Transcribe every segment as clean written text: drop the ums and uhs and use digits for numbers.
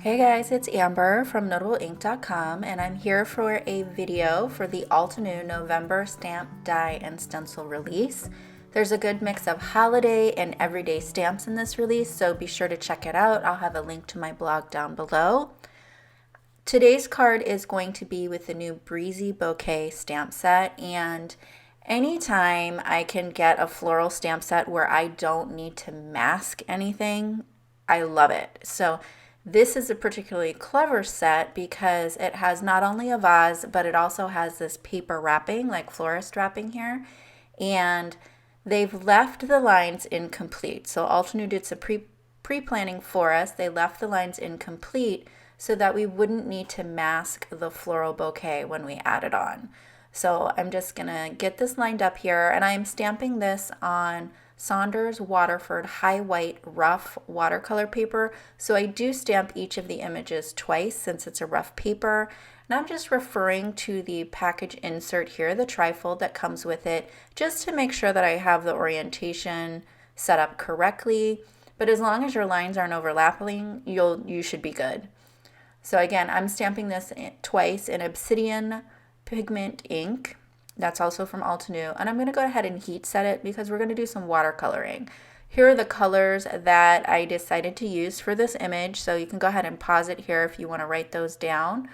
Hey guys, it's Amber from NotableInk.com and I'm here for a video for the Altenew November stamp, die, and stencil release. There's a good mix of holiday and everyday stamps in this release, so be sure to check it out. I'll have a link to my blog down below. Today's card is going to be with the new Breezy Bouquet stamp set, and anytime I can get a floral stamp set where I don't need to mask anything, I love it. So this is a particularly clever set because it has not only a vase, but it also has this paper wrapping, like florist wrapping here. And they've left the lines incomplete. So Altenew did some pre-planning for us. They left the lines incomplete so that we wouldn't need to mask the floral bouquet when we add it on. So I'm just gonna get this lined up here, and I'm stamping this on Saunders Waterford high white rough watercolor paper. So I do stamp each of the images twice since it's a rough paper. And I'm just referring to the package insert here, the trifold that comes with it, just to make sure that I have the orientation set up correctly. But as long as your lines aren't overlapping, you should be good. So again, I'm stamping this twice in Obsidian Pigment Ink. That's also from Altenew, and I'm going to go ahead and heat set it because we're going to do some watercoloring. Here are the colors that I decided to use for this image, so you can go ahead and pause it here if you want to write those down.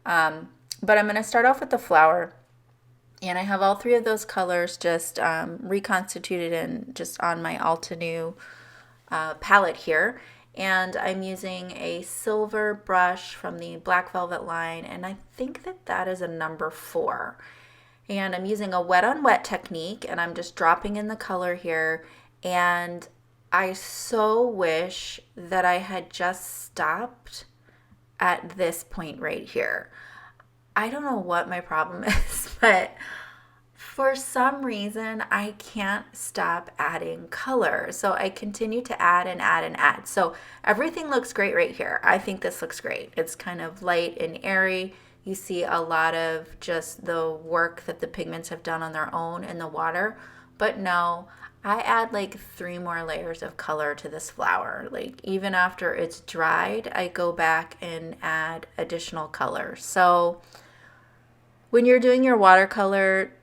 But I'm going to start off with the flower, and I have all three of those colors just reconstituted and just on my Altenew palette here. And I'm using a silver brush from the Black Velvet line, and I think that is a number 4. And I'm using a wet on wet technique, and I'm just dropping in the color here. And I so wish that I had just stopped at this point right here. I don't know what my problem is, but for some reason I can't stop adding color. So I continue to add and add and add. So everything looks great right here. I think this looks great. It's kind of light and airy. You see a lot of just the work that the pigments have done on their own in the water. But no, I add like 3 more layers of color to this flower. Like even after it's dried, I go back and add additional color. So when you're doing your watercolor,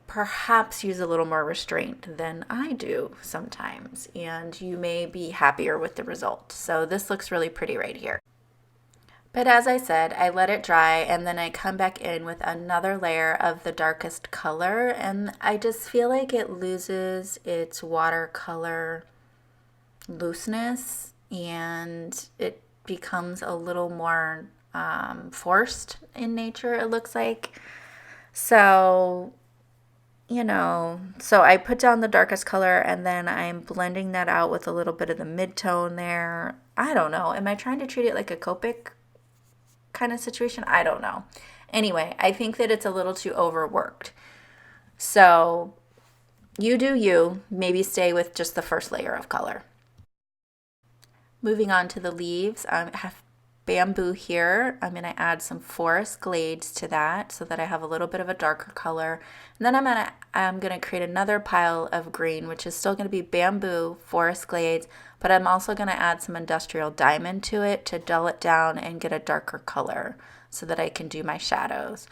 perhaps use a little more restraint than I do sometimes, and you may be happier with the result. So this looks really pretty right here. But as I said, I let it dry, and then I come back in with another layer of the darkest color, and I just feel like it loses its watercolor looseness, and it becomes a little more forced in nature, it looks like. So, so I put down the darkest color, and then I'm blending that out with a little bit of the mid-tone there. I don't know. Am I trying to treat it like a Copic kind of situation? I don't know. Anyway, I think that it's a little too overworked. So you do you. Maybe stay with just the first layer of color. Moving on to the leaves, I have bamboo here. I'm going to add some forest glades to that so that I have a little bit of a darker color. And then I'm going to create another pile of green, which is still going to be bamboo, forest glades, but I'm also going to add some industrial diamond to it to dull it down and get a darker color so that I can do my shadows.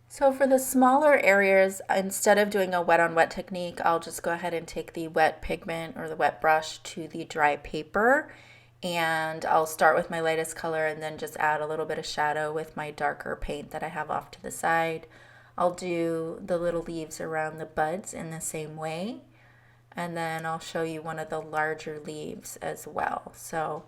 So for the smaller areas, instead of doing a wet on wet technique, I'll just go ahead and take the wet pigment or the wet brush to the dry paper, and I'll start with my lightest color and then just add a little bit of shadow with my darker paint that I have off to the side. I'll do the little leaves around the buds in the same way, and then I'll show you one of the larger leaves as well. So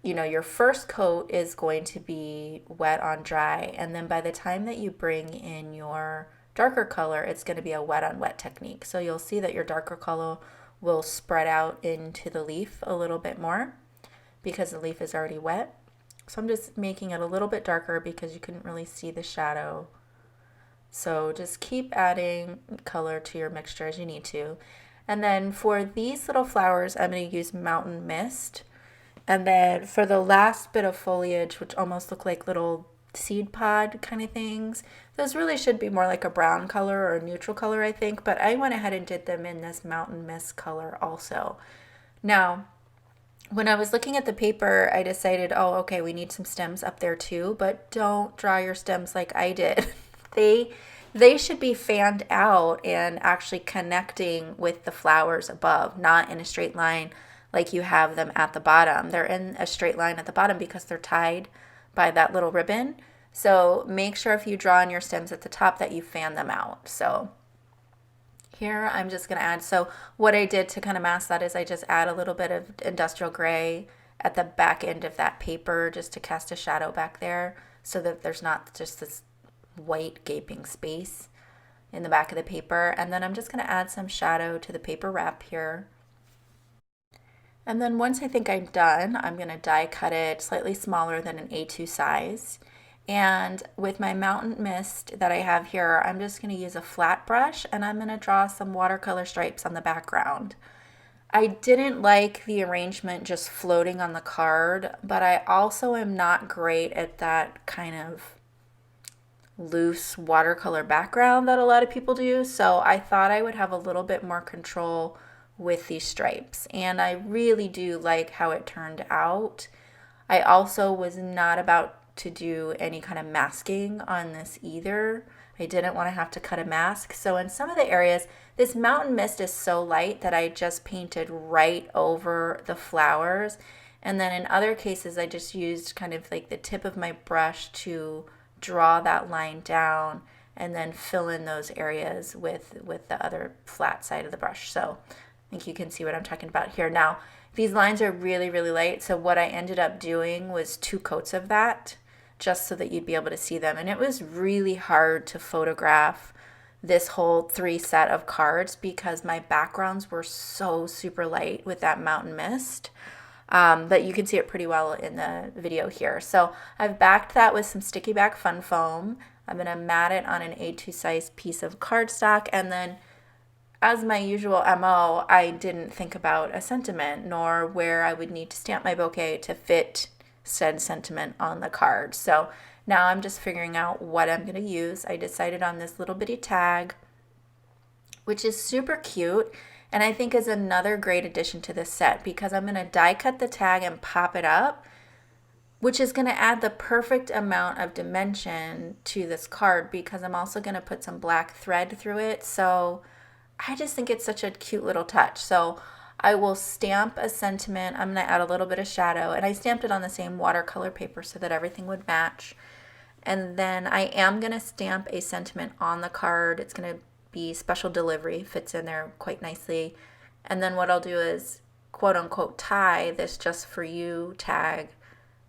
your first coat is going to be wet on dry, and then by the time that you bring in your darker color, it's going to be a wet on wet technique. So you'll see that your darker color will spread out into the leaf a little bit more because the leaf is already wet. So I'm just making it a little bit darker because you couldn't really see the shadow. So just keep adding color to your mixture as you need to. And then for these little flowers, I'm going to use Mountain Mist. And then for the last bit of foliage, which almost look like little seed pod kind of things, those really should be more like a brown color or a neutral color, I think, but I went ahead and did them in this Mountain Mist color also. Now, When I was looking at the paper, I decided, oh, okay, we need some stems up there too, but don't draw your stems like I did. They should be fanned out and actually connecting with the flowers above, not in a straight line like you have them at the bottom. They're in a straight line at the bottom because they're tied by that little ribbon. So make sure if you draw on your stems at the top that you fan them out. So here I'm just going to add, so what I did to kind of mask that is I just add a little bit of industrial gray at the back end of that paper just to cast a shadow back there so that there's not just this white gaping space in the back of the paper. And then I'm just going to add some shadow to the paper wrap here. And then once I think I'm done, I'm going to die cut it slightly smaller than an A2 size. And with my mountain mist that I have here, I'm just going to use a flat brush and I'm going to draw some watercolor stripes on the background. I didn't like the arrangement just floating on the card, but I also am not great at that kind of loose watercolor background that a lot of people do. So I thought I would have a little bit more control with these stripes. And I really do like how it turned out. I also was not about to do any kind of masking on this either. I didn't want to have to cut a mask. So in some of the areas, this mountain mist is so light that I just painted right over the flowers. And then in other cases, I just used kind of like the tip of my brush to draw that line down and then fill in those areas with the other flat side of the brush. So I think you can see what I'm talking about here. Now, these lines are really, really light. So what I ended up doing was 2 coats of that just so that you'd be able to see them. And it was really hard to photograph this whole 3 set of cards because my backgrounds were so super light with that mountain mist. But you can see it pretty well in the video here. So I've backed that with some sticky back fun foam. I'm going to mat it on an A2 size piece of cardstock, and then as my usual MO, I didn't think about a sentiment nor where I would need to stamp my bouquet to fit said sentiment on the card. So now I'm just figuring out what I'm going to use. I decided on this little bitty tag, which is super cute, and I think is another great addition to this set because I'm going to die cut the tag and pop it up, which is going to add the perfect amount of dimension to this card because I'm also going to put some black thread through it. So I just think it's such a cute little touch. So I will stamp a sentiment. I'm going to add a little bit of shadow, and I stamped it on the same watercolor paper so that everything would match. And then I am going to stamp a sentiment on the card. It's going to be special delivery, fits in there quite nicely. And then what I'll do is quote unquote tie this just for you tag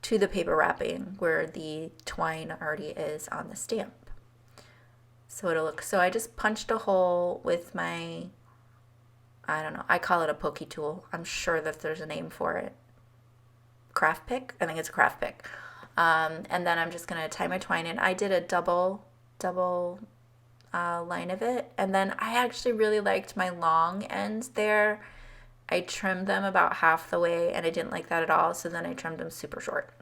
to the paper wrapping where the twine already is on the stamp. So it'll look, so I just punched a hole with my, I don't know, I call it a pokey tool. I'm sure that there's a name for it. Craft pick? I think it's a craft pick. And then I'm just going to tie my twine in. I did a double line of it. And then I actually really liked my long ends there. I trimmed them about half the way, and I didn't like that at all. So then I trimmed them super short.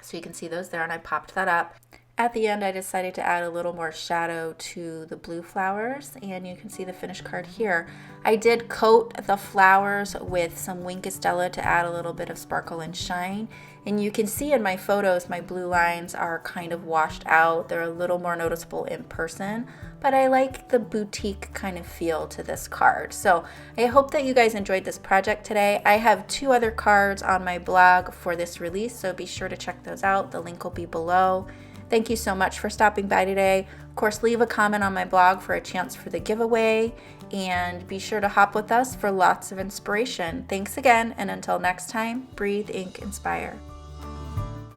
So you can see those there, and I popped that up. At the end, I decided to add a little more shadow to the blue flowers, and you can see the finished card here. I did coat the flowers with some Wink Estella to add a little bit of sparkle and shine, and you can see in my photos my blue lines are kind of washed out. They're a little more noticeable in person, but I like the boutique kind of feel to this card. So I hope that you guys enjoyed this project today. I have 2 other cards on my blog for this release, so be sure to check those out. The link will be below. Thank you so much for stopping by today. Of course, leave a comment on my blog for a chance for the giveaway, and be sure to hop with us for lots of inspiration. Thanks again, and until next time, breathe, ink, inspire.